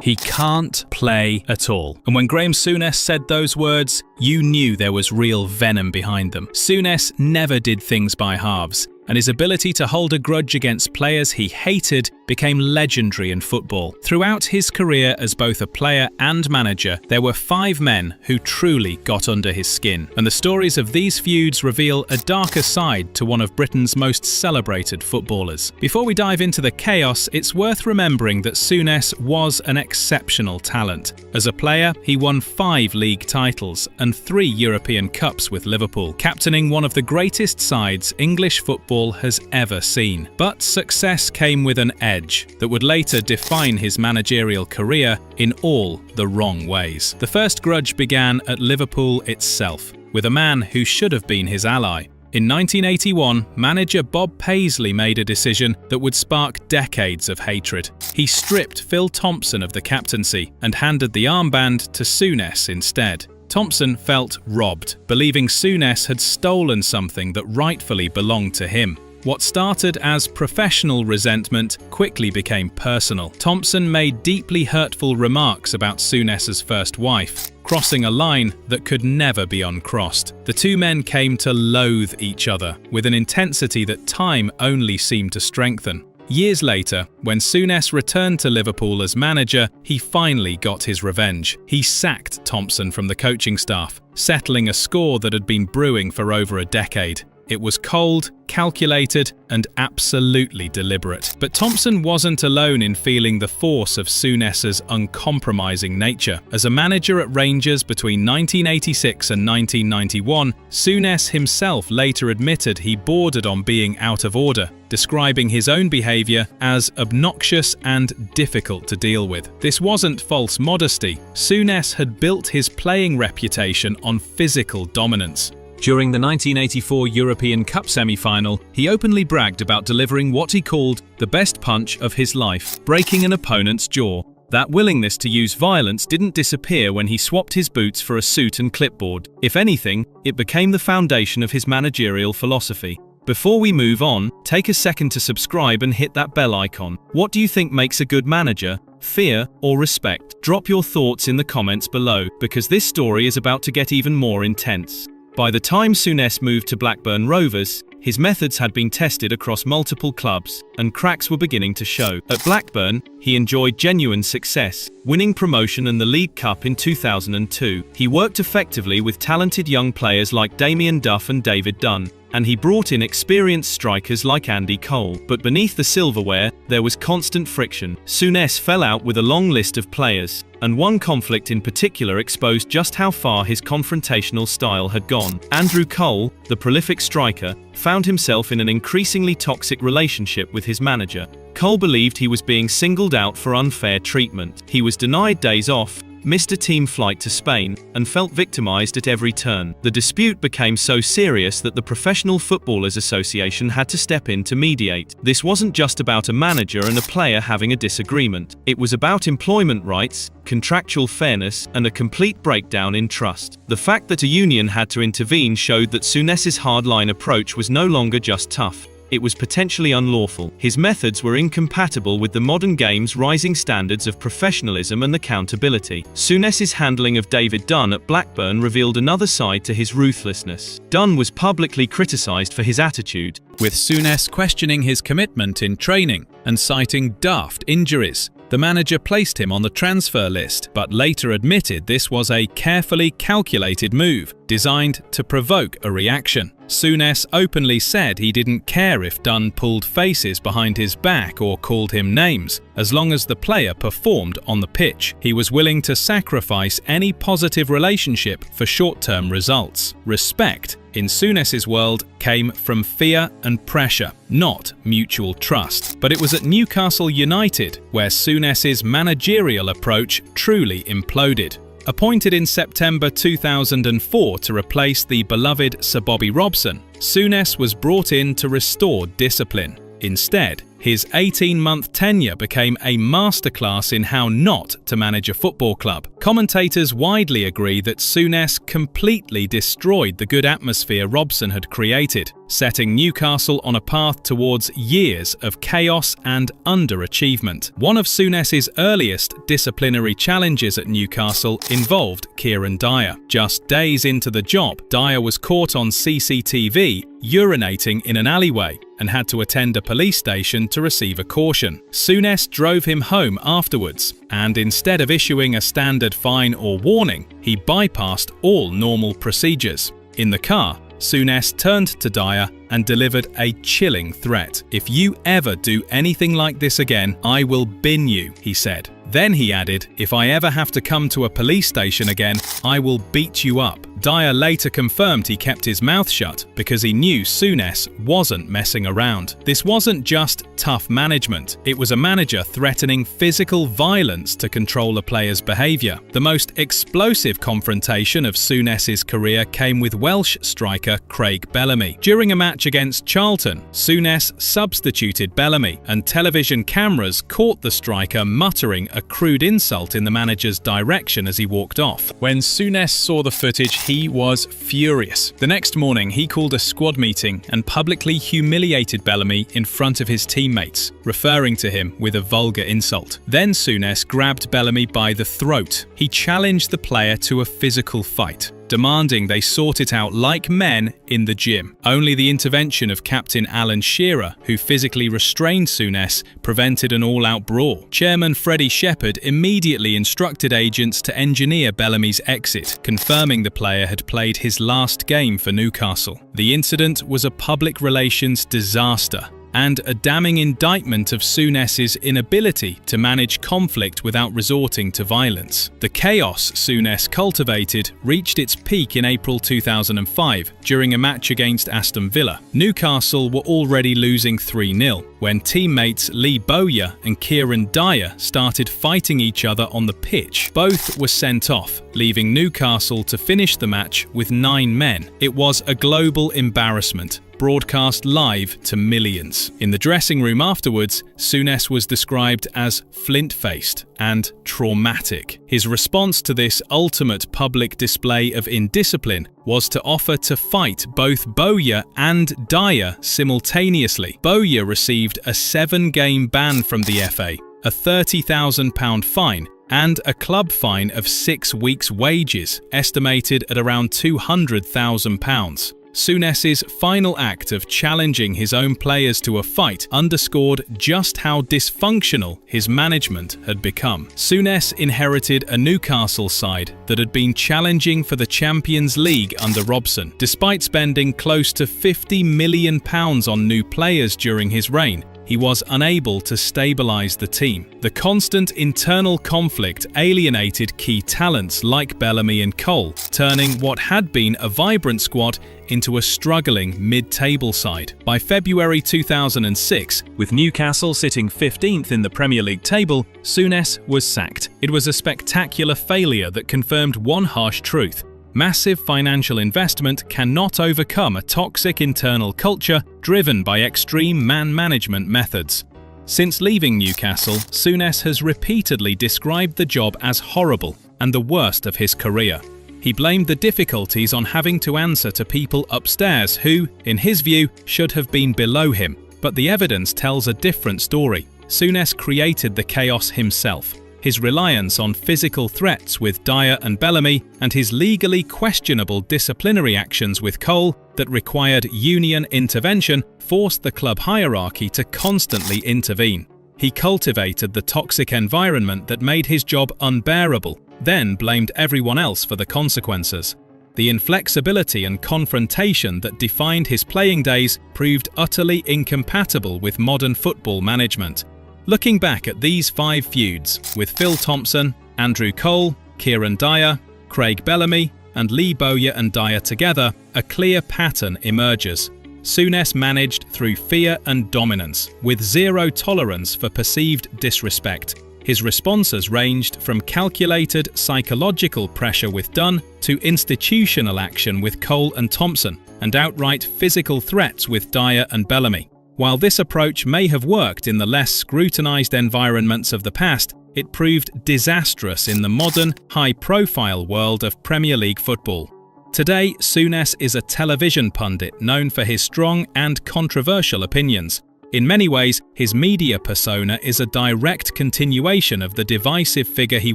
He can't play at all. And when Graeme Souness said those words, you knew there was real venom behind them. Souness never did things by halves, and his ability to hold a grudge against players he hated became legendary in football. Throughout his career as both a player and manager, there were 5 men who truly got under his skin, and the stories of these feuds reveal a darker side to one of Britain's most celebrated footballers. Before we dive into the chaos, it's worth remembering that Souness was an exceptional talent. As a player, he won 5 league titles and 3 European Cups with Liverpool, captaining one of the greatest sides English football has ever seen. But success came with an edge that would later define his managerial career in all the wrong ways. The first grudge began at Liverpool itself, with a man who should have been his ally. In 1981, manager Bob Paisley made a decision that would spark decades of hatred. He stripped Phil Thompson of the captaincy and handed the armband to Souness instead. Thompson felt robbed, believing Souness had stolen something that rightfully belonged to him. What started as professional resentment quickly became personal. Thompson made deeply hurtful remarks about Souness's first wife, crossing a line that could never be uncrossed. The 2 men came to loathe each other with an intensity that time only seemed to strengthen. Years later, when Souness returned to Liverpool as manager, he finally got his revenge. He sacked Thompson from the coaching staff, settling a score that had been brewing for over a decade. It was cold, calculated, and absolutely deliberate. But Thompson wasn't alone in feeling the force of Souness's uncompromising nature. As a manager at Rangers between 1986 and 1991, Souness himself later admitted he bordered on being out of order, describing his own behaviour as obnoxious and difficult to deal with. This wasn't false modesty. Souness had built his playing reputation on physical dominance. During the 1984 European Cup semi-final, he openly bragged about delivering what he called the best punch of his life, breaking an opponent's jaw. That willingness to use violence didn't disappear when he swapped his boots for a suit and clipboard. If anything, it became the foundation of his managerial philosophy. Before we move on, take a second to subscribe and hit that bell icon. What do you think makes a good manager? Fear or respect? Drop your thoughts in the comments below, because this story is about to get even more intense. By the time Souness moved to Blackburn Rovers, his methods had been tested across multiple clubs, and cracks were beginning to show. At Blackburn, he enjoyed genuine success, winning promotion and the League Cup in 2002. He worked effectively with talented young players like Damien Duff and David Dunn, and he brought in experienced strikers like Andy Cole. But beneath the silverware, there was constant friction. Souness fell out with a long list of players, and one conflict in particular exposed just how far his confrontational style had gone. Andrew Cole, the prolific striker, found himself in an increasingly toxic relationship with his manager. Cole believed he was being singled out for unfair treatment. He was denied days off, missed a team flight to Spain, and felt victimized at every turn. The dispute became so serious that the Professional Footballers Association had to step in to mediate. This wasn't just about a manager and a player having a disagreement. It was about employment rights, contractual fairness, and a complete breakdown in trust. The fact that a union had to intervene showed that Souness's hardline approach was no longer just tough. It was potentially unlawful. His methods were incompatible with the modern game's rising standards of professionalism and accountability. Souness's handling of David Dunn at Blackburn revealed another side to his ruthlessness. Dunn was publicly criticised for his attitude, with Souness questioning his commitment in training and citing daft injuries. The manager placed him on the transfer list, but later admitted this was a carefully calculated move, designed to provoke a reaction. Souness openly said he didn't care if Dunn pulled faces behind his back or called him names, as long as the player performed on the pitch. He was willing to sacrifice any positive relationship for short-term results. Respect, in Souness's world, came from fear and pressure, not mutual trust. But it was at Newcastle United where Souness's managerial approach truly imploded. Appointed in September 2004 to replace the beloved Sir Bobby Robson, Souness was brought in to restore discipline. Instead, his 18-month tenure became a masterclass in how not to manage a football club. Commentators widely agree that Souness completely destroyed the good atmosphere Robson had created, setting Newcastle on a path towards years of chaos and underachievement. One of Souness's earliest disciplinary challenges at Newcastle involved Kieran Dyer. Just days into the job, Dyer was caught on CCTV urinating in an alleyway and had to attend a police station to receive a caution. Souness drove him home afterwards, and instead of issuing a standard fine or warning, he bypassed all normal procedures. In the car, Souness turned to Dyer and delivered a chilling threat. "If you ever do anything like this again, I will bin you," he said. Then he added, "If I ever have to come to a police station again, I will beat you up." Dyer later confirmed he kept his mouth shut because he knew Souness wasn't messing around. This wasn't just tough management, it was a manager threatening physical violence to control a player's behaviour. The most explosive confrontation of Souness's career came with Welsh striker Craig Bellamy. During a match against Charlton, Souness substituted Bellamy, and television cameras caught the striker muttering a crude insult in the manager's direction as he walked off. When Souness saw the footage, he was furious. The next morning, he called a squad meeting and publicly humiliated Bellamy in front of his teammates, referring to him with a vulgar insult. Then Souness grabbed Bellamy by the throat. He challenged the player to a physical fight, demanding they sort it out like men in the gym. Only the intervention of Captain Alan Shearer, who physically restrained Souness, prevented an all-out brawl. Chairman Freddie Shepherd immediately instructed agents to engineer Bellamy's exit, confirming the player had played his last game for Newcastle. The incident was a public relations disaster and a damning indictment of Souness's inability to manage conflict without resorting to violence. The chaos Souness cultivated reached its peak in April 2005 during a match against Aston Villa. Newcastle were already losing 3-0 when teammates Lee Bowyer and Kieran Dyer started fighting each other on the pitch. Both were sent off, leaving Newcastle to finish the match with 9 men. It was a global embarrassment, broadcast live to millions. In the dressing room afterwards, Souness was described as flint-faced and traumatic. His response to this ultimate public display of indiscipline was to offer to fight both Bowyer and Dyer simultaneously. Bowyer received a 7-game ban from the FA, a £30,000 fine, and a club fine of 6 weeks' wages, estimated at around £200,000. Souness's final act of challenging his own players to a fight underscored just how dysfunctional his management had become. Souness inherited a Newcastle side that had been challenging for the Champions League under Robson. Despite spending close to £50 million on new players during his reign, he was unable to stabilise the team. The constant internal conflict alienated key talents like Bellamy and Cole, turning what had been a vibrant squad into a struggling mid-table side. By February 2006, with Newcastle sitting 15th in the Premier League table, Souness was sacked. It was a spectacular failure that confirmed one harsh truth: massive financial investment cannot overcome a toxic internal culture driven by extreme man management methods. Since leaving Newcastle, Souness has repeatedly described the job as horrible and the worst of his career. He blamed the difficulties on having to answer to people upstairs who, in his view, should have been below him. But the evidence tells a different story. Souness created the chaos himself. His reliance on physical threats with Dyer and Bellamy, and his legally questionable disciplinary actions with Cole that required union intervention, forced the club hierarchy to constantly intervene. He cultivated the toxic environment that made his job unbearable, then blamed everyone else for the consequences. The inflexibility and confrontation that defined his playing days proved utterly incompatible with modern football management. Looking back at these 5 feuds, with Phil Thompson, Andrew Cole, Kieran Dyer, Craig Bellamy, and Lee Bowyer and Dyer together, a clear pattern emerges. Souness managed through fear and dominance, with zero tolerance for perceived disrespect. His responses ranged from calculated psychological pressure with Dunn to institutional action with Cole and Thompson, and outright physical threats with Dyer and Bellamy. While this approach may have worked in the less scrutinized environments of the past, it proved disastrous in the modern, high-profile world of Premier League football. Today, Souness is a television pundit known for his strong and controversial opinions. In many ways, his media persona is a direct continuation of the divisive figure he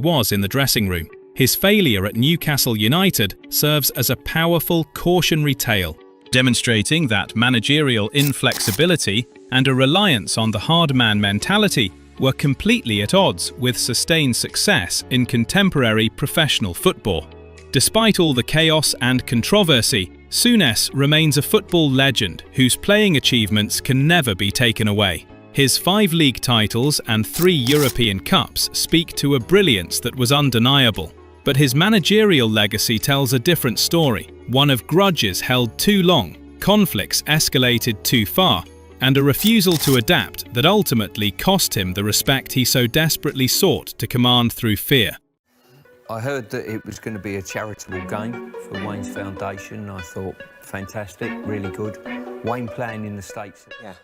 was in the dressing room. His failure at Newcastle United serves as a powerful cautionary tale, demonstrating that managerial inflexibility and a reliance on the hard man mentality were completely at odds with sustained success in contemporary professional football. Despite all the chaos and controversy, Souness remains a football legend whose playing achievements can never be taken away. His 5 league titles and 3 European Cups speak to a brilliance that was undeniable. But his managerial legacy tells a different story, one of grudges held too long, conflicts escalated too far, and a refusal to adapt that ultimately cost him the respect he so desperately sought to command through fear. I heard that it was going to be a charitable game for Wayne's Foundation. I thought, fantastic, really good. Wayne playing in the States. Yeah.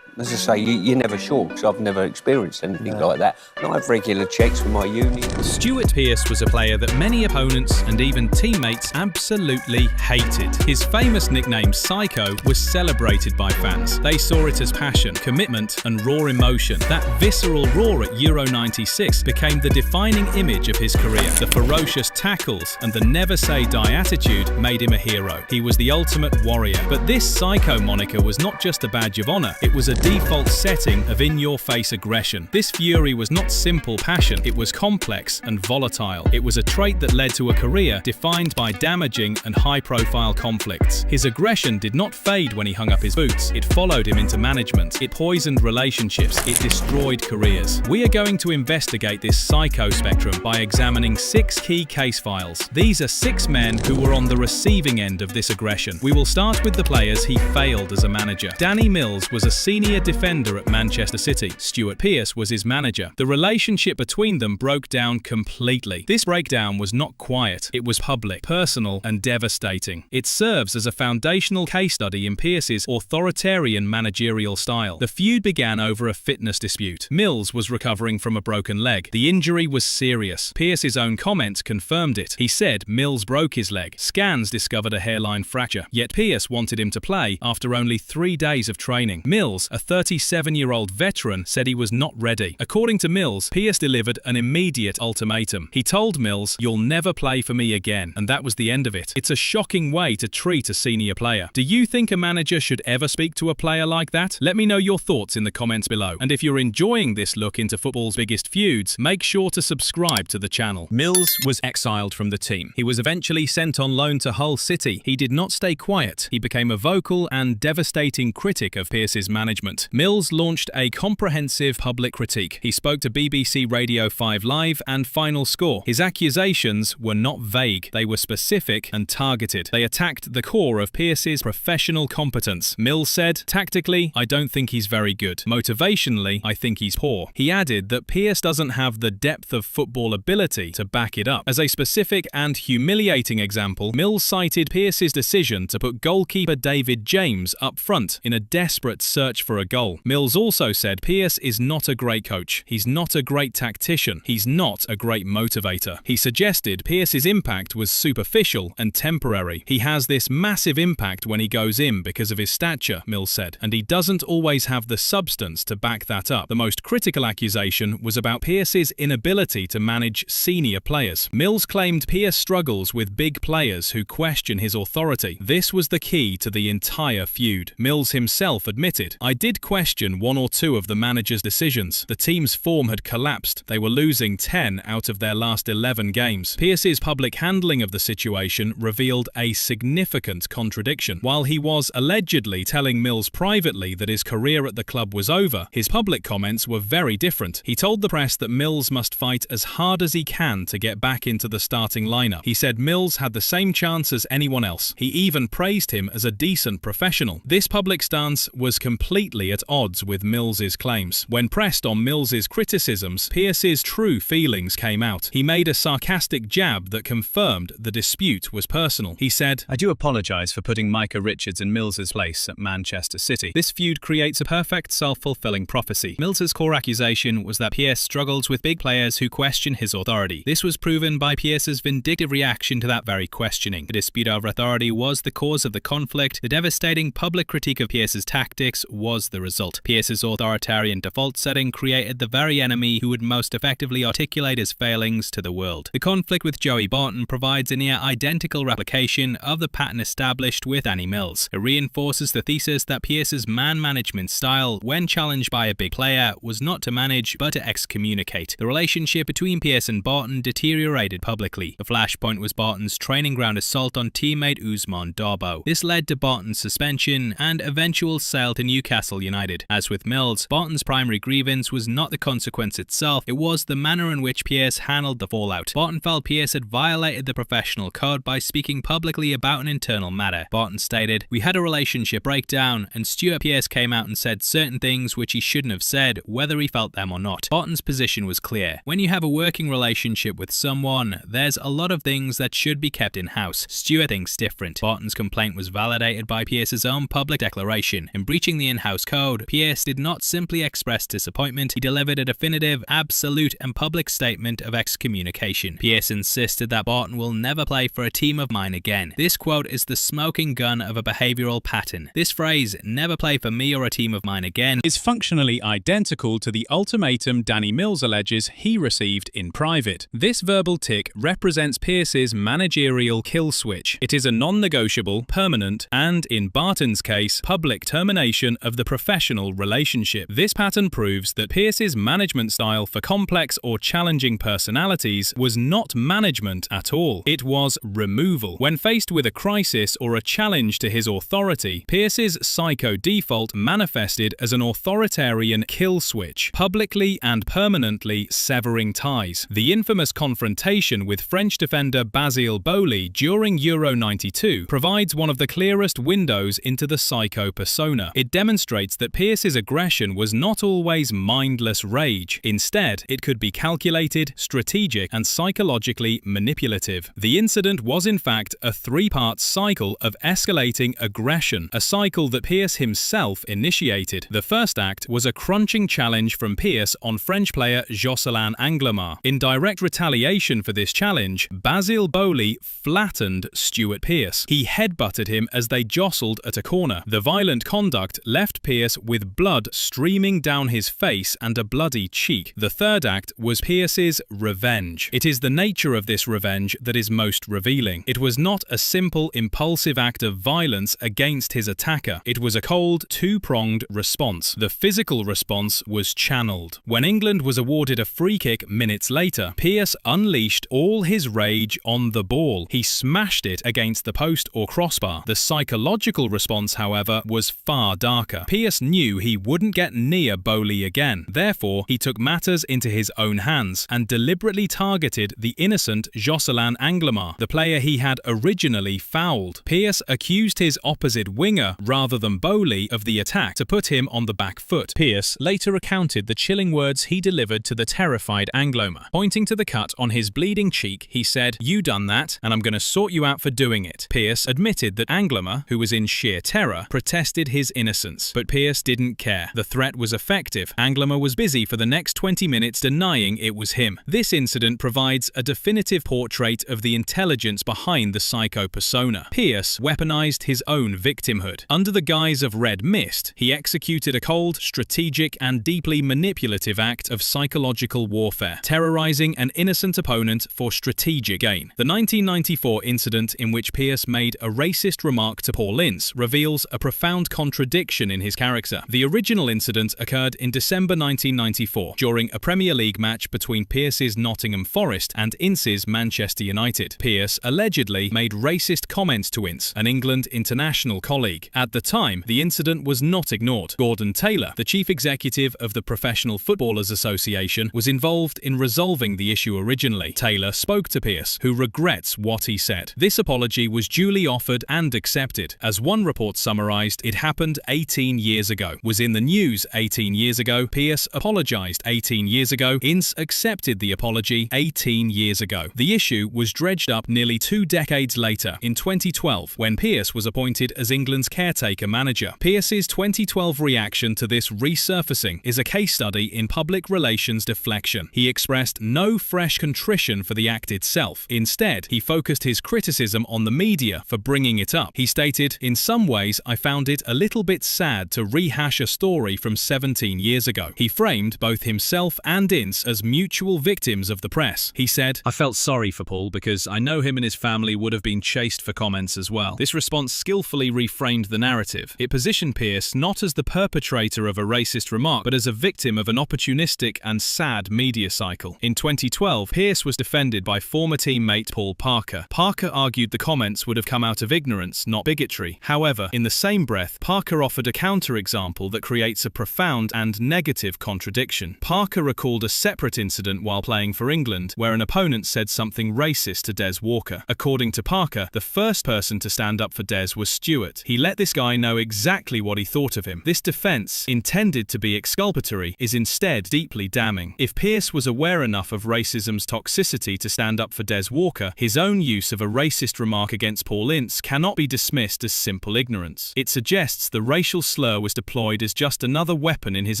As I say, you're never sure, because I've never experienced anything like that. And I have regular checks with my union. Stuart Pearce was a player that many opponents and even teammates absolutely hated. His famous nickname Psycho was celebrated by fans. They saw it as passion, commitment and raw emotion. That visceral roar at Euro 96 became the defining image of his career. The ferocious tackles and the never say die attitude made him a hero. He was the ultimate warrior. But this Psycho moniker was not just a badge of honor, it was a default setting of in-your-face aggression. This fury was not simple passion, it was complex and volatile. It was a trait that led to a career defined by damaging and high-profile conflicts. His aggression did not fade when he hung up his boots. It followed him into management. It poisoned relationships. It destroyed careers. We are going to investigate this psycho spectrum by examining 6 key case files. These are 6 men who were on the receiving end of this aggression. We will start with the players he failed as a manager. Danny Mills was a senior defender at Manchester City. Stuart Pearce was his manager. The relationship between them broke down completely. This breakdown was not quiet. It was public, personal, and devastating. It serves as a foundational case study in Pearce's authoritarian managerial style. The feud began over a fitness dispute. Mills was recovering from a broken leg. The injury was serious. Pearce's own comments confirmed it. He said Mills broke his leg. Scans discovered a hairline fracture. Yet Pearce wanted him to play after only 3 days of training. Mills, a 37-year-old veteran, said he was not ready. According to Mills, Pearce delivered an immediate ultimatum. He told Mills, "You'll never play for me again," and that was the end of it. It's a shocking way to treat a senior player. Do you think a manager should ever speak to a player like that? Let me know your thoughts in the comments below. And if you're enjoying this look into football's biggest feuds, make sure to subscribe to the channel. Mills was exiled from the team. He was eventually sent on loan to Hull City. He did not stay quiet. He became a vocal and devastating critic of Pearce's management. Mills launched a comprehensive public critique. He spoke to BBC Radio 5 Live and Final Score. His accusations were not vague. They were specific and targeted. They attacked the core of Pearce's professional competence. Mills said, "Tactically, I don't think he's very good. Motivationally, I think he's poor." He added that Pearce doesn't have the depth of football ability to back it up. As a specific and humiliating example, Mills cited Pearce's decision to put goalkeeper David James up front in a desperate search for a goal. Mills also said Pearce is not a great coach. He's not a great tactician. He's not a great motivator. He suggested Pearce's impact was superficial and temporary. He has this massive impact when he goes in because of his stature, Mills said, and he doesn't always have the substance to back that up. The most critical accusation was about Pearce's inability to manage senior players. Mills claimed Pearce struggles with big players who question his authority. This was the key to the entire feud. Mills himself admitted, "I did question 1 or 2 of the manager's decisions. The team's form had collapsed. They were losing 10 out of their last 11 games." Pearce's public handling of the situation revealed a significant contradiction. While he was allegedly telling Mills privately that his career at the club was over, his public comments were very different. He told the press that Mills must fight as hard as he can to get back into the starting lineup. He said Mills had the same chance as anyone else. He even praised him as a decent professional. This public stance was completely completely at odds with Mills's claims. When pressed on Mills's criticisms, Pearce's true feelings came out. He made a sarcastic jab that confirmed the dispute was personal. He said, "I do apologise for putting Micah Richards in Mills's place at Manchester City. This feud creates a perfect self-fulfilling prophecy. Mills's core accusation was that Pearce struggles with big players who question his authority. This was proven by Pearce's vindictive reaction to that very questioning. The dispute over authority was the cause of the conflict. The devastating public critique of Pearce's tactics was the result. Pearce's authoritarian default setting created the very enemy who would most effectively articulate his failings to the world. The conflict with Joey Barton provides a near identical replication of the pattern established with Danny Mills. It reinforces the thesis that Pearce's man management style, when challenged by a big player, was not to manage but to excommunicate. The relationship between Pearce and Barton deteriorated publicly. The flashpoint was Barton's training ground assault on teammate Ousmane Darboe. This led to Barton's suspension and eventual sale to Newcastle United. As with Mills, Barton's primary grievance was not the consequence itself, it was the manner in which Pearce handled the fallout. Barton felt Pearce had violated the professional code by speaking publicly about an internal matter. Barton stated, "We had a relationship breakdown and Stuart Pearce came out and said certain things which he shouldn't have said, whether he felt them or not." Barton's position was clear. When you have a working relationship with someone, there's a lot of things that should be kept in-house. Stuart thinks different. Barton's complaint was validated by Pearce's own public declaration. In breaching the in-house code, Pearce did not simply express disappointment, he delivered a definitive, absolute and public statement of excommunication. Pearce insisted that Barton will never play for a team of mine again. This quote is the smoking gun of a behavioural pattern. This phrase, "never play for me or a team of mine again," is functionally identical to the ultimatum Danny Mills alleges he received in private. This verbal tick represents Pearce's managerial kill switch. It is a non-negotiable, permanent, and, in Barton's case, public termination of the professional relationship. This pattern proves that Pearce's management style for complex or challenging personalities was not management at all. It was removal. When faced with a crisis or a challenge to his authority, Pearce's psycho default manifested as an authoritarian kill switch, publicly and permanently severing ties. The infamous confrontation with French defender Basile Boli during Euro 92 provides one of the clearest windows into the psycho persona. It demonstrates that Pearce's aggression was not always mindless rage. Instead, it could be calculated, strategic, and psychologically manipulative. The incident was in fact a three-part cycle of escalating aggression, a cycle that Pearce himself initiated. The first act was a crunching challenge from Pearce on French player Jocelyn Anglemar. In direct retaliation for this challenge, Basile Boli flattened Stuart Pearce. He headbutted him as they jostled at a corner. The violent conduct left Pearce with blood streaming down his face and a bloody cheek. The third act was Pearce's revenge. It is the nature of this revenge that is most revealing. It was not a simple, impulsive act of violence against his attacker. It was a cold, two-pronged response. The physical response was channeled. When England was awarded a free kick minutes later, Pearce unleashed all his rage on the ball. He smashed it against the post or crossbar. The psychological response, however, was far darker. Pearce knew he wouldn't get near Boli again. Therefore, he took matters into his own hands and deliberately targeted the innocent Jocelyn Anglemar, the player he had originally fouled. Pearce accused his opposite winger, rather than Boli, of the attack to put him on the back foot. Pearce later recounted the chilling words he delivered to the terrified Anglemar. Pointing to the cut on his bleeding cheek, he said, "You done that, and I'm going to sort you out for doing it." Pearce admitted that Anglemar, who was in sheer terror, protested his innocence. But Pearce didn't care. The threat was effective. Anglemar was busy for the next 20 minutes denying it was him. This incident provides a definitive portrait of the intelligence behind the psycho persona. Pearce weaponized his own victimhood. Under the guise of red mist, he executed a cold, strategic, and deeply manipulative act of psychological warfare, terrorizing an innocent opponent for strategic gain. The 1994 incident in which Pearce made a racist remark to Paul Ince reveals a profound contradiction in his character. The original incident occurred in December 1994 during a Premier League match between Pearce's Nottingham Forest and Ince's Manchester United. Pearce allegedly made racist comments to Ince, an England international colleague. At the time, the incident was not ignored. Gordon Taylor, the chief executive of the Professional Footballers Association, was involved in resolving the issue originally. Taylor spoke to Pearce, who regrets what he said. This apology was duly offered and accepted. As one report summarised, it happened 18 years ago, was in the news 18 years ago, Pearce apologised 18 years ago, Ince accepted the apology 18 years ago. The issue was dredged up nearly 2 decades later, in 2012, when Pearce was appointed as England's caretaker manager. Pearce's 2012 reaction to this resurfacing is a case study in public relations deflection. He expressed no fresh contrition for the act itself. Instead, he focused his criticism on the media for bringing it up. He stated, "In some ways, I found it a little bit sad to rehash a story from 17 years ago." He framed both himself and Ince as mutual victims of the press. He said, "I felt sorry for Paul because I know him and his family would have been chased for comments as well." This response skillfully reframed the narrative. It positioned Pearce not as the perpetrator of a racist remark, but as a victim of an opportunistic and sad media cycle. In 2012, Pearce was defended by former teammate Paul Parker. Parker argued the comments would have come out of ignorance, not bigotry. However, in the same breath, Parker offered a counterexample that creates a profound and negative contradiction. Parker recalled a separate incident while playing for England, where an opponent said something racist to Des Walker. According to Parker, the first person to stand up for Des was Stuart. He let this guy know exactly what he thought of him. This defense, intended to be exculpatory, is instead deeply damning. If Pearce was aware enough of racism's toxicity to stand up for Des Walker, his own use of a racist remark against Paul Ince cannot be dismissed as simple ignorance. It suggests the racial slur was deployed as just another weapon in his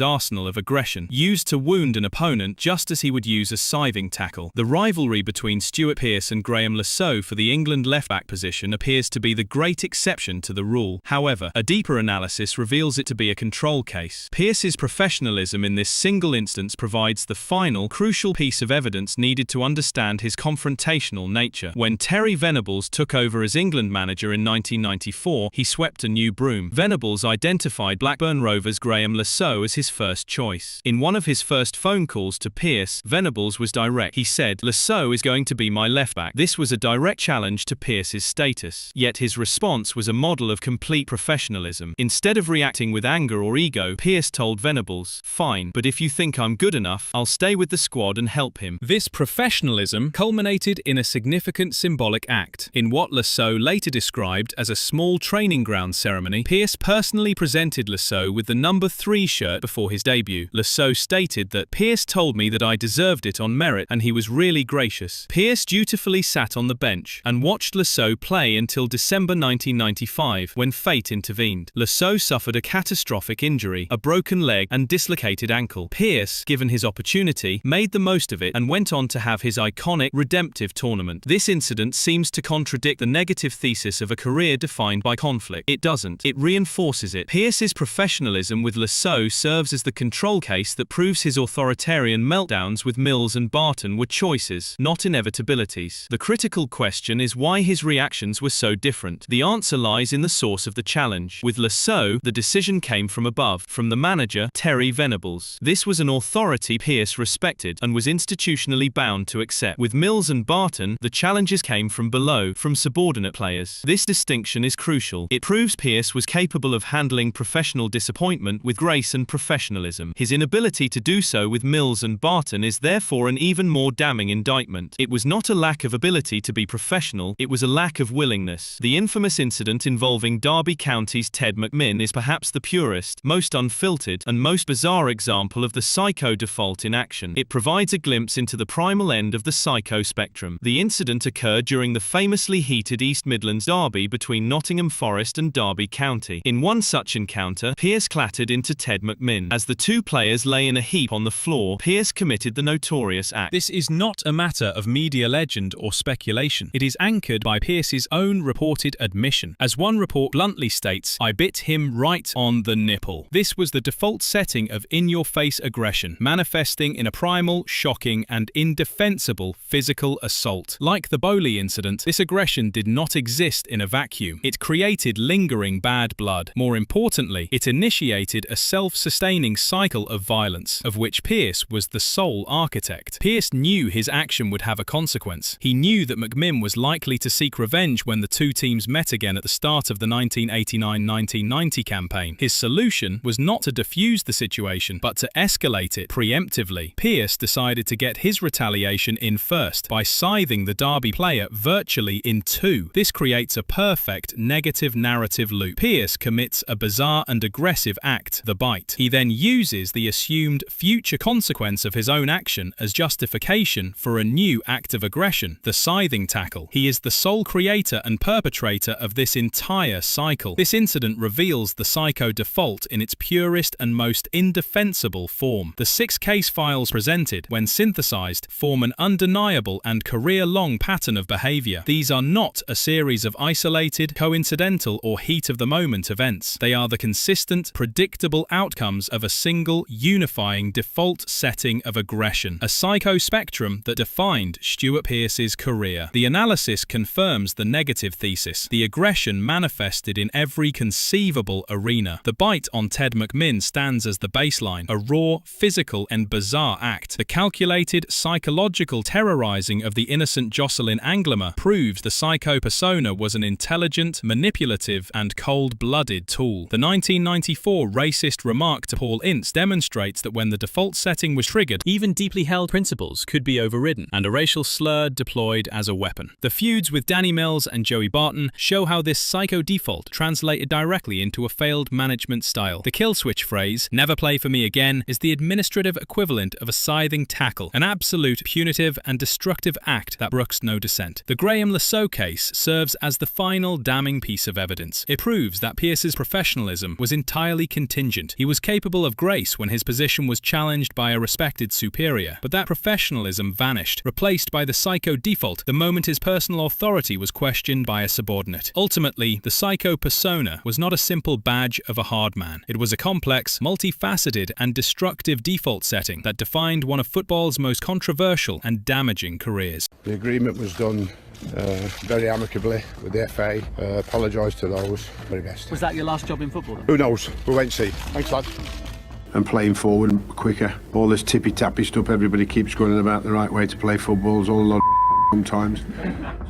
arsenal of aggression, used to wound an opponent just as he would use a scything tackle. The rivalry between Stuart Pearce and Graeme Souness for the England left-back position appears to be the great exception to the rule. However, a deeper analysis reveals it to be a control case. Pearce's professionalism in this single instance provides the final, crucial piece of evidence needed to understand his confrontational nature. When Terry Venables took over as England manager in 1994, he swept a new broom. Venables identified Blackburn Rovers' Graeme Souness as his first choice. In one of his first phone calls to Pearce, Venables was direct. He said, "Souness is going to be my left-back." This was a direct challenge to Pearce's status. Yet his response was a model of complete professionalism. Instead of reacting with anger or ego, Pearce told Venables, "Fine, but if you think I'm good enough, I'll stay with the squad and help him." This professionalism culminated in a significant symbolic act. In what Souness later described as a small training ground ceremony, Pearce personally presented Souness with the number 3 shirt before his debut. Souness stated that, "Pearce told me that I deserved it on merit, and he was really gracious." Pearce dutifully sat on the bench and watched Souness play until December 1995, when fate intervened. Souness suffered a catastrophic injury, a broken leg and dislocated ankle. Pearce, given his opportunity, made the most of it and went on to have his iconic, redemptive tournament. This incident seems to contradict the negative thesis of a career defined by conflict. It doesn't. It reinforces it. Pearce's professionalism with Souness serves as the control case that proves his authoritarian meltdowns with Mills and Barton were choices, not inevitabilities. The critical question is why his reactions were so different. The answer lies in the source of the challenge. With Souness, the decision came from above, from the manager, Terry Venables. This was an authority Pearce respected and was institutionally bound to accept. With Mills and Barton, the challenges came from below, from subordinate players. This distinction is crucial. It proves Pearce was capable of handling professional disappointment with grace and professionalism. His inability to do so with Mills and Barton is therefore an even more damning indictment. It was not a lack of ability to be professional, it was a lack of willingness. The infamous incident involving Derby County's Ted McMinn is perhaps the purest, most unfiltered, and most bizarre example of the psycho default in action. It provides a glimpse into the primal end of the psycho spectrum. The incident occurred during the famously heated East Midlands derby between Nottingham Forest and Derby County. In one such encounter, Pearce clattered into Ted McMinn. As the two players lay in a heap on the floor, Pearce committed the notorious act. This is not a matter of media legend or speculation. It is anchored by Pearce's own reported admission. As one report bluntly states, "I bit him right on the nipple." This was the default setting of in-your-face aggression, manifesting in a primal, shocking, and indefensible physical assault. Like the Bowley incident, this aggression did not exist in a vacuum. It created lingering bad blood. More importantly, it initiated a self-sustaining cycle of violence, of which Pearce was the sole architect. Pearce knew his action would have a consequence. He knew that McMinn was likely to seek revenge when the two teams met again at the start of the 1989-1990 campaign. His solution was not to defuse the situation, but to escalate it preemptively. Pearce decided to get his retaliation in first by scything the Derby player virtually in two. This creates a perfect negative narrative loop. Pearce commits a bizarre bizarre and aggressive act, the bite. He then uses the assumed future consequence of his own action as justification for a new act of aggression, the scything tackle. He is the sole creator and perpetrator of this entire cycle. This incident reveals the psycho default in its purest and most indefensible form. The 6 case files presented, when synthesized, form an undeniable and career-long pattern of behavior. These are not a series of isolated, coincidental, or heat-of-the-moment events. They are the consistent, predictable outcomes of a single, unifying default setting of aggression, a psycho spectrum that defined Stuart Pearce's career. The analysis confirms the negative thesis. The aggression manifested in every conceivable arena. The bite on Ted McMinn stands as the baseline, a raw, physical, and bizarre act. The calculated, psychological terrorizing of the innocent Jocelyn Anglemer proves the psycho persona was an intelligent, manipulative, and cold-blooded tool. The 1994 racist remark to Paul Ince demonstrates that when the default setting was triggered, Even deeply held principles could be overridden, and a racial slur deployed as a weapon. The feuds with Danny Mills and Joey Barton show how this psycho default translated directly into a failed management style. The kill switch phrase, "never play for me again," is the administrative equivalent of a scything tackle, an absolute punitive and destructive act that brooks no dissent. The Graeme Souness case serves as the final damning piece of evidence. It proves that Pearce's professionalism was entirely contingent. He was capable of grace when his position was challenged by a respected superior, but that professionalism vanished, replaced by the psycho default the moment his personal authority was questioned by a subordinate. Ultimately, the psycho persona was not a simple badge of a hard man. It was a complex, multifaceted, and destructive default setting that defined one of football's most controversial and damaging careers. The agreement was done very amicably with the FA. Apologise to those. Very best. Was that your last job in football then? Who knows? We'll wait and see. Thanks, lads. And playing forward and quicker. All this tippy-tappy stuff everybody keeps going about the right way to play football is all a lot of sometimes.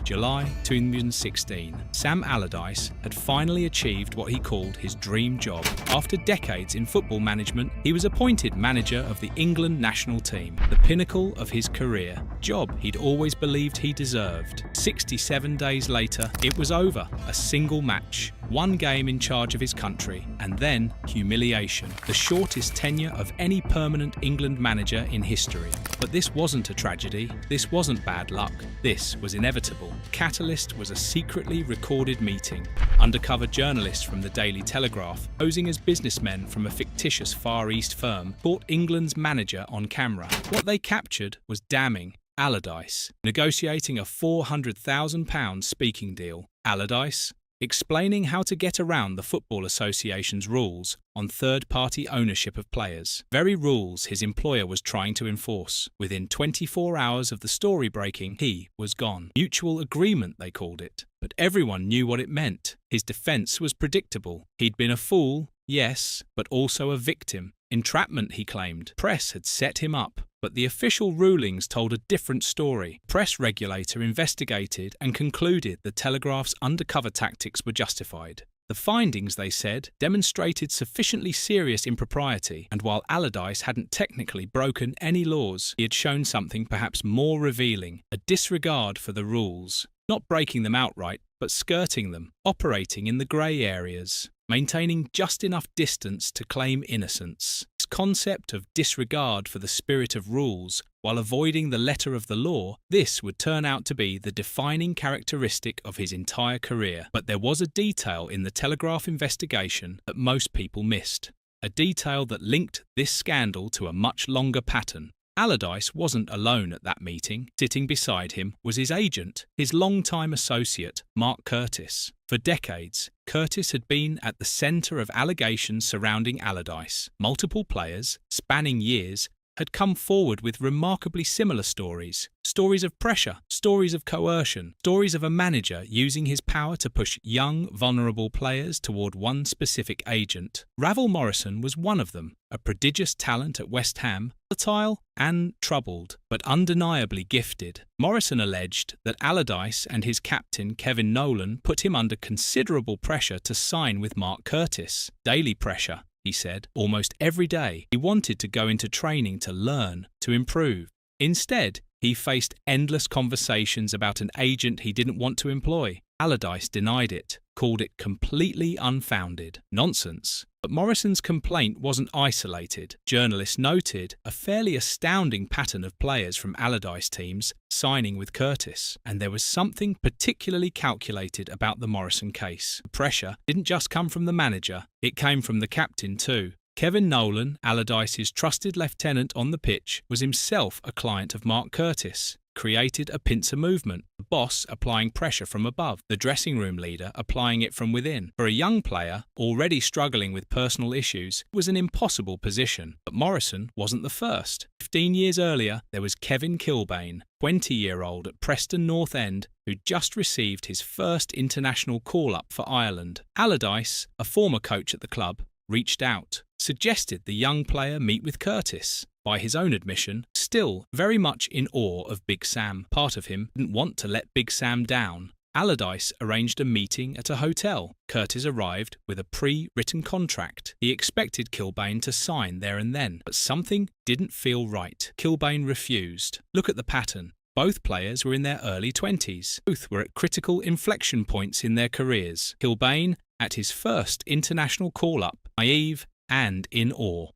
July 2016. Sam Allardyce had finally achieved what he called his dream job. After decades in football management, he was appointed manager of the England national team, the pinnacle of his career. Job he'd always believed he deserved. 67 days later, it was over. A single match, one game in charge of his country, and then humiliation. The shortest tenure of any permanent England manager in history. But this wasn't a tragedy. This wasn't bad luck. This was inevitable. Catalyst was a secretly recorded meeting. Undercover journalists from the Daily Telegraph, posing as businessmen from a fictitious Far East firm, caught England's manager on camera. What they captured was damning. Allardyce, negotiating a £400,000 speaking deal. Allardyce, explaining how to get around the Football Association's rules on third-party ownership of players. Very rules his employer was trying to enforce. Within 24 hours of the story breaking, he was gone. Mutual agreement, they called it. But everyone knew what it meant. His defence was predictable. He'd been a fool, yes, but also a victim. Entrapment, he claimed. Press had set him up. But the official rulings told a different story. Press regulator investigated and concluded the Telegraph's undercover tactics were justified. The findings, they said, demonstrated sufficiently serious impropriety, and while Allardyce hadn't technically broken any laws, he had shown something perhaps more revealing, a disregard for the rules. Not breaking them outright, but skirting them, operating in the grey areas, maintaining just enough distance to claim innocence. This concept of disregard for the spirit of rules while avoiding the letter of the law, this would turn out to be the defining characteristic of his entire career. But there was a detail in the Telegraph investigation that most people missed. A detail that linked this scandal to a much longer pattern. Allardyce wasn't alone at that meeting. Sitting beside him was his agent, his longtime associate, Mark Curtis. For decades, Curtis had been at the centre of allegations surrounding Allardyce. Multiple players, spanning years, had come forward with remarkably similar stories. Stories of pressure, stories of coercion, stories of a manager using his power to push young, vulnerable players toward one specific agent. Ravel Morrison was one of them, a prodigious talent at West Ham, volatile and troubled, but undeniably gifted. Morrison alleged that Allardyce and his captain Kevin Nolan put him under considerable pressure to sign with Mark Curtis. Daily pressure, he said, almost every day. He wanted to go into training to learn, to improve. Instead, he faced endless conversations about an agent he didn't want to employ. Allardyce denied it, called it completely unfounded. Nonsense. But Morrison's complaint wasn't isolated. Journalists noted a fairly astounding pattern of players from Allardyce teams signing with Curtis, and there was something particularly calculated about the Morrison case. The pressure didn't just come from the manager, it came from the captain too. Kevin Nolan, Allardyce's trusted lieutenant on the pitch, was himself a client of Mark Curtis, created a pincer movement, the boss applying pressure from above, the dressing room leader applying it from within. For a young player, already struggling with personal issues, it was an impossible position. But Morrison wasn't the first. 15 years earlier, there was Kevin Kilbane, 20-year-old at Preston North End, who just received his first international call-up for Ireland. Allardyce, a former coach at the club, reached out, suggested the young player meet with Curtis. By his own admission, still very much in awe of Big Sam. Part of him didn't want to let Big Sam down. Allardyce arranged a meeting at a hotel. Curtis arrived with a pre-written contract. He expected Kilbane to sign there and then, but something didn't feel right. Kilbane refused. Look at the pattern. Both players were in their early 20s. Both were at critical inflection points in their careers. Kilbane at his first international call-up, naive and in awe.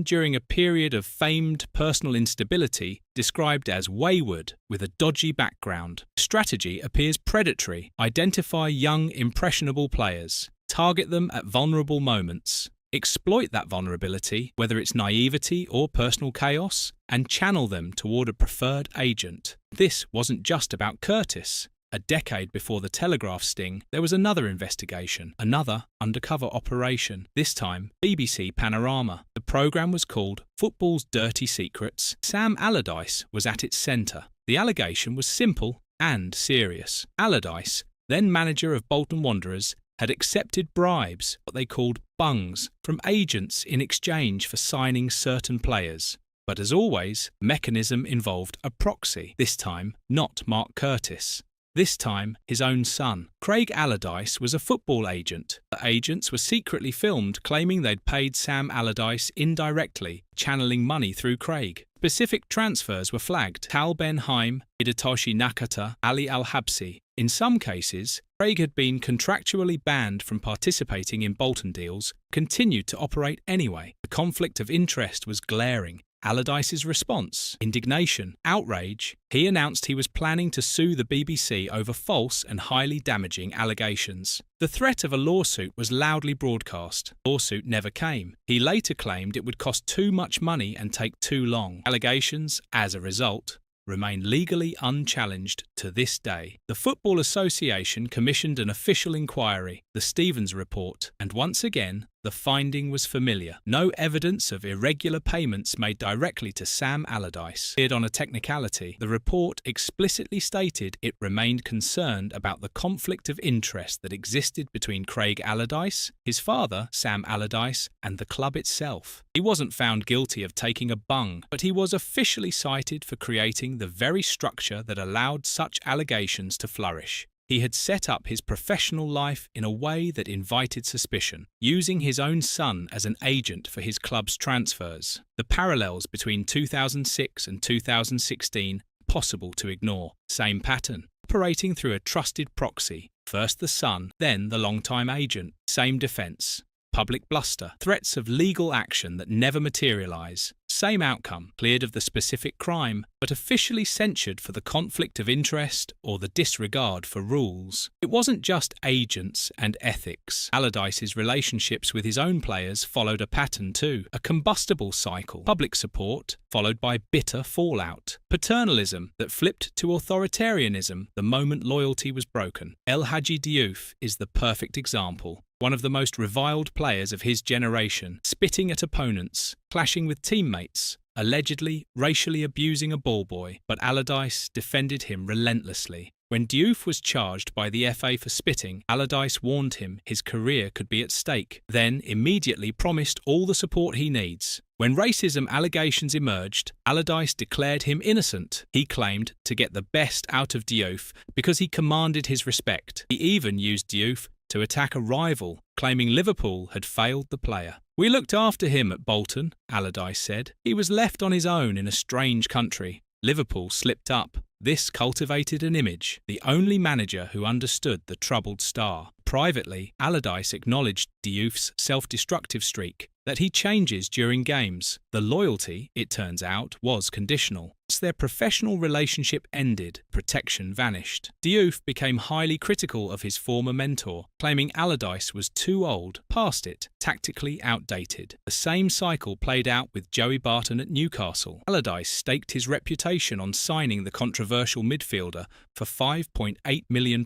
During a period of famed personal instability, described as wayward with a dodgy background. Strategy appears predatory. Identify young, impressionable players. Target them at vulnerable moments. Exploit that vulnerability, whether it's naivety or personal chaos, and channel them toward a preferred agent. This wasn't just about Curtis. A decade before the Telegraph sting, there was another investigation, another undercover operation, this time BBC Panorama. The programme was called Football's Dirty Secrets. Sam Allardyce was at its centre. The allegation was simple and serious. Allardyce, then manager of Bolton Wanderers, had accepted bribes, what they called bungs, from agents in exchange for signing certain players. But as always, the mechanism involved a proxy, this time not Mark Curtis. This time, his own son. Craig Allardyce was a football agent. The agents were secretly filmed claiming they'd paid Sam Allardyce indirectly, channeling money through Craig. Specific transfers were flagged. Tal Ben Haim, Hidetoshi Nakata, Ali Al-Habsi. In some cases, Craig had been contractually banned from participating in Bolton deals, continued to operate anyway. The conflict of interest was glaring. Allardyce's response: indignation, outrage. He announced he was planning to sue the BBC over false and highly damaging allegations. The threat of a lawsuit was loudly broadcast. The lawsuit never came. He later claimed it would cost too much money and take too long. Allegations, as a result, remain legally unchallenged to this day. The Football Association commissioned an official inquiry, the Stevens Report, and once again, the finding was familiar. No evidence of irregular payments made directly to Sam Allardyce. Appeared on a technicality, the report explicitly stated it remained concerned about the conflict of interest that existed between Craig Allardyce, his father, Sam Allardyce, and the club itself. He wasn't found guilty of taking a bung, but he was officially cited for creating the very structure that allowed such allegations to flourish. He had set up his professional life in a way that invited suspicion, using his own son as an agent for his club's transfers. The parallels between 2006 and 2016 possible to ignore. Same pattern, operating through a trusted proxy. First the son, then the long-time agent. Same defence. Public bluster, threats of legal action that never materialise. Same outcome, cleared of the specific crime, but officially censured for the conflict of interest or the disregard for rules. It wasn't just agents and ethics. Allardyce's relationships with his own players followed a pattern too, a combustible cycle. Public support, followed by bitter fallout. Paternalism that flipped to authoritarianism the moment loyalty was broken. El Hadji Diouf is the perfect example. One of the most reviled players of his generation, spitting at opponents, clashing with teammates, allegedly racially abusing a ball boy, but Allardyce defended him relentlessly. When Diouf was charged by the FA for spitting, Allardyce warned him his career could be at stake, then immediately promised all the support he needs. When racism allegations emerged, Allardyce declared him innocent. He claimed to get the best out of Diouf because he commanded his respect. He even used Diouf to attack a rival, claiming Liverpool had failed the player. "We looked after him at Bolton," Allardyce said. "He was left on his own in a strange country. Liverpool slipped up. This cultivated an image, the only manager who understood the troubled star. privately, Allardyce acknowledged Diouf's self-destructive streak, that he changes during games. The loyalty, it turns out, was conditional. Once their professional relationship ended, protection vanished. Diouf became highly critical of his former mentor, claiming Allardyce was too old, past it, tactically outdated. The same cycle played out with Joey Barton at Newcastle. Allardyce staked his reputation on signing the controversial midfielder for £5.8 million.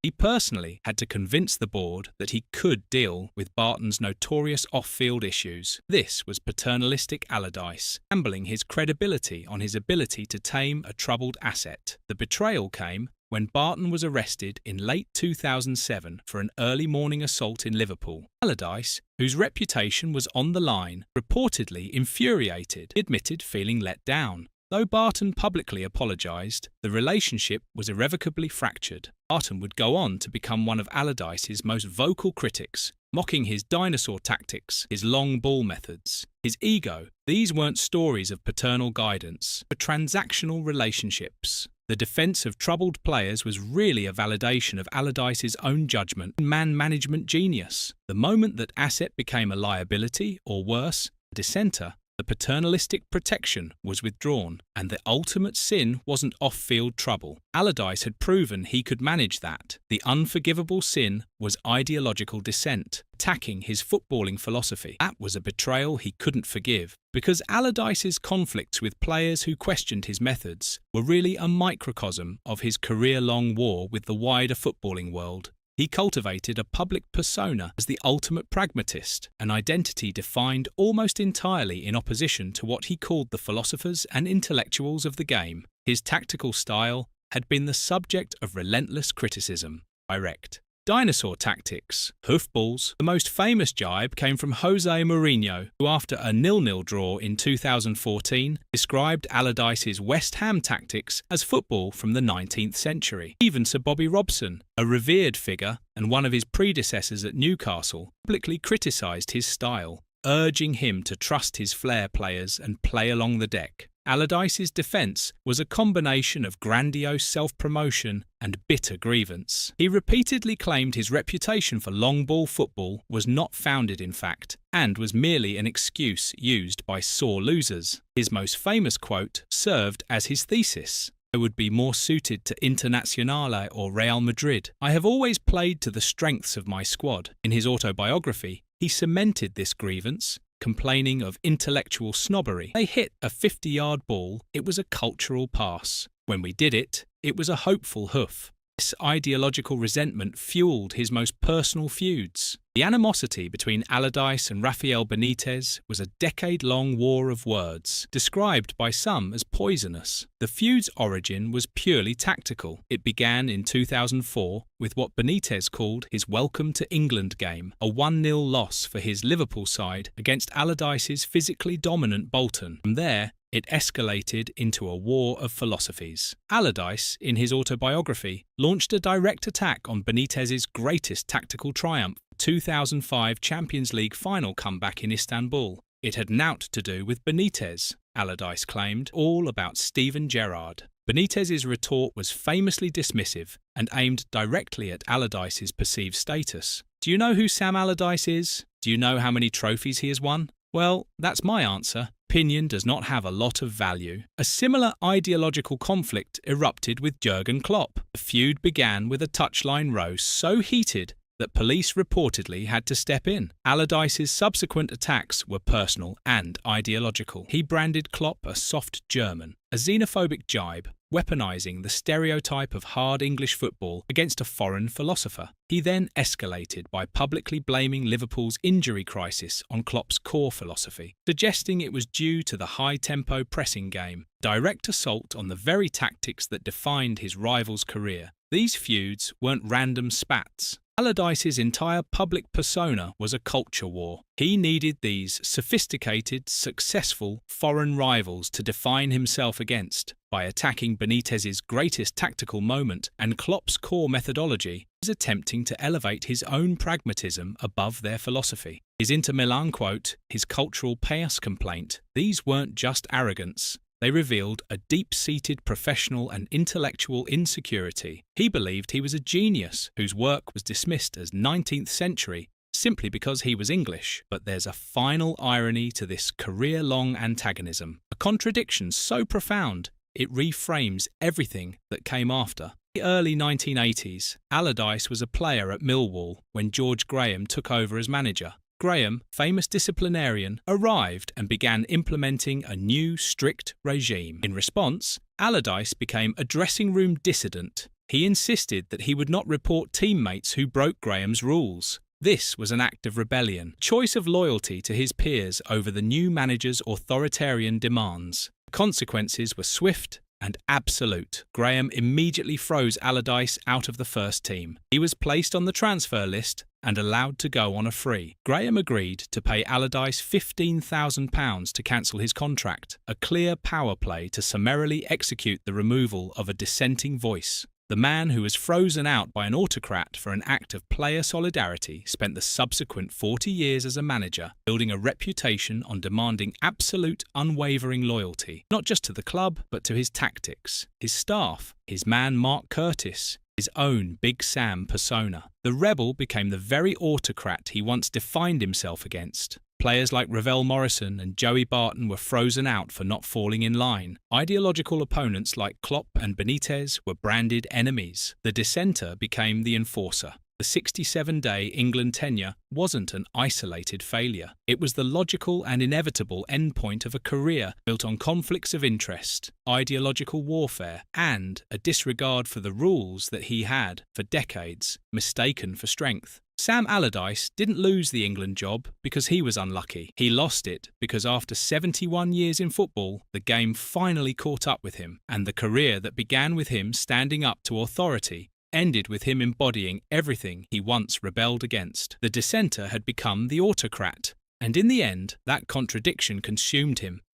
He personally had to convince the board that he could deal with Barton's notorious off-field issues. This was paternalistic Allardyce, gambling his credibility on his ability to tame a troubled asset. The betrayal came when Barton was arrested in late 2007 for an early morning assault in Liverpool. Allardyce, whose reputation was on the line, reportedly infuriated, admitted feeling let down. Though Barton publicly apologised, the relationship was irrevocably fractured. Barton would go on to become one of Allardyce's most vocal critics, mocking his dinosaur tactics, his long ball methods, his ego. These weren't stories of paternal guidance, but transactional relationships. The defence of troubled players was really a validation of Allardyce's own judgment and man-management genius. The moment that asset became a liability, or worse, a dissenter, the paternalistic protection was withdrawn, and the ultimate sin wasn't off-field trouble. Allardyce had proven he could manage that. The unforgivable sin was ideological dissent, attacking his footballing philosophy. That was a betrayal he couldn't forgive, because Allardyce's conflicts with players who questioned his methods were really a microcosm of his career-long war with the wider footballing world. He cultivated a public persona as the ultimate pragmatist, an identity defined almost entirely in opposition to what he called the philosophers and intellectuals of the game. His tactical style had been the subject of relentless criticism. Direct dinosaur tactics, hoofballs. The most famous jibe came from Jose Mourinho, who after a 0-0 draw in 2014 described Allardyce's West Ham tactics as football from the 19th century. Even Sir Bobby Robson, a revered figure and one of his predecessors at Newcastle, publicly criticised his style, urging him to trust his flair players and play along the deck. Allardyce's defence was a combination of grandiose self-promotion and bitter grievance. He repeatedly claimed his reputation for long-ball football was not founded in fact, and was merely an excuse used by sore losers. His most famous quote served as his thesis. "I would be more suited to Internazionale or Real Madrid. I have always played to the strengths of my squad." In his autobiography, he cemented this grievance, complaining of intellectual snobbery. They hit a 50-yard ball, it was a cultural pass. When we did it, it was a hopeful hoof. This ideological resentment fueled his most personal feuds. The animosity between Allardyce and Rafael Benitez was a decade-long war of words, described by some as poisonous. The feud's origin was purely tactical. It began in 2004 with what Benitez called his Welcome to England game, a 1-0 loss for his Liverpool side against Allardyce's physically dominant Bolton. From there, it escalated into a war of philosophies. Allardyce, in his autobiography, launched a direct attack on Benitez's greatest tactical triumph, 2005 Champions League final comeback in Istanbul. It had naught to do with Benitez, Allardyce claimed, all about Steven Gerrard. Benitez's retort was famously dismissive and aimed directly at Allardyce's perceived status. Do you know who Sam Allardyce is? Do you know how many trophies he has won? Well, that's my answer. Opinion does not have a lot of value. A similar ideological conflict erupted with Jurgen Klopp. The feud began with a touchline row so heated that police reportedly had to step in. Allardyce's subsequent attacks were personal and ideological. He branded Klopp a soft German, a xenophobic jibe, weaponising the stereotype of hard English football against a foreign philosopher. He then escalated by publicly blaming Liverpool's injury crisis on Klopp's core philosophy, suggesting it was due to the high-tempo pressing game, direct assault on the very tactics that defined his rival's career. These feuds weren't random spats. Allardyce's entire public persona was a culture war. He needed these sophisticated, successful foreign rivals to define himself against. By attacking Benitez's greatest tactical moment and Klopp's core methodology, he was attempting to elevate his own pragmatism above their philosophy. His Inter Milan quote, his cultural pass complaint, these weren't just arrogance. They revealed a deep-seated professional and intellectual insecurity. He believed he was a genius whose work was dismissed as 19th century simply because he was English. But there's a final irony to this career-long antagonism, a contradiction so profound it reframes everything that came after. In the early 1980s, Allardyce was a player at Millwall when George Graham took over as manager. Graham, famous disciplinarian, arrived and began implementing a new, strict regime. In response, Allardyce became a dressing room dissident. He insisted that he would not report teammates who broke Graham's rules. This was an act of rebellion, choice of loyalty to his peers over the new manager's authoritarian demands. The consequences were swift and absolute. Graham immediately froze Allardyce out of the first team. He was placed on the transfer list and allowed to go on a free. Graham agreed to pay Allardyce £15,000 to cancel his contract, a clear power play to summarily execute the removal of a dissenting voice. The man who was frozen out by an autocrat for an act of player solidarity spent the subsequent 40 years as a manager, building a reputation on demanding absolute, unwavering loyalty, not just to the club, but to his tactics, his staff, his man Mark Curtis, his own Big Sam persona. The rebel became the very autocrat he once defined himself against. Players like Ravel Morrison and Joey Barton were frozen out for not falling in line. Ideological opponents like Klopp and Benitez were branded enemies. The dissenter became the enforcer. The 67-day England tenure wasn't an isolated failure. It was the logical and inevitable endpoint of a career built on conflicts of interest, ideological warfare, and a disregard for the rules that he had, for decades, mistaken for strength. Sam Allardyce didn't lose the England job because he was unlucky. He lost it because after 71 years in football, the game finally caught up with him, and the career that began with him standing up to authority ended with him embodying everything he once rebelled against. The dissenter had become the autocrat, and in the end, that contradiction consumed him.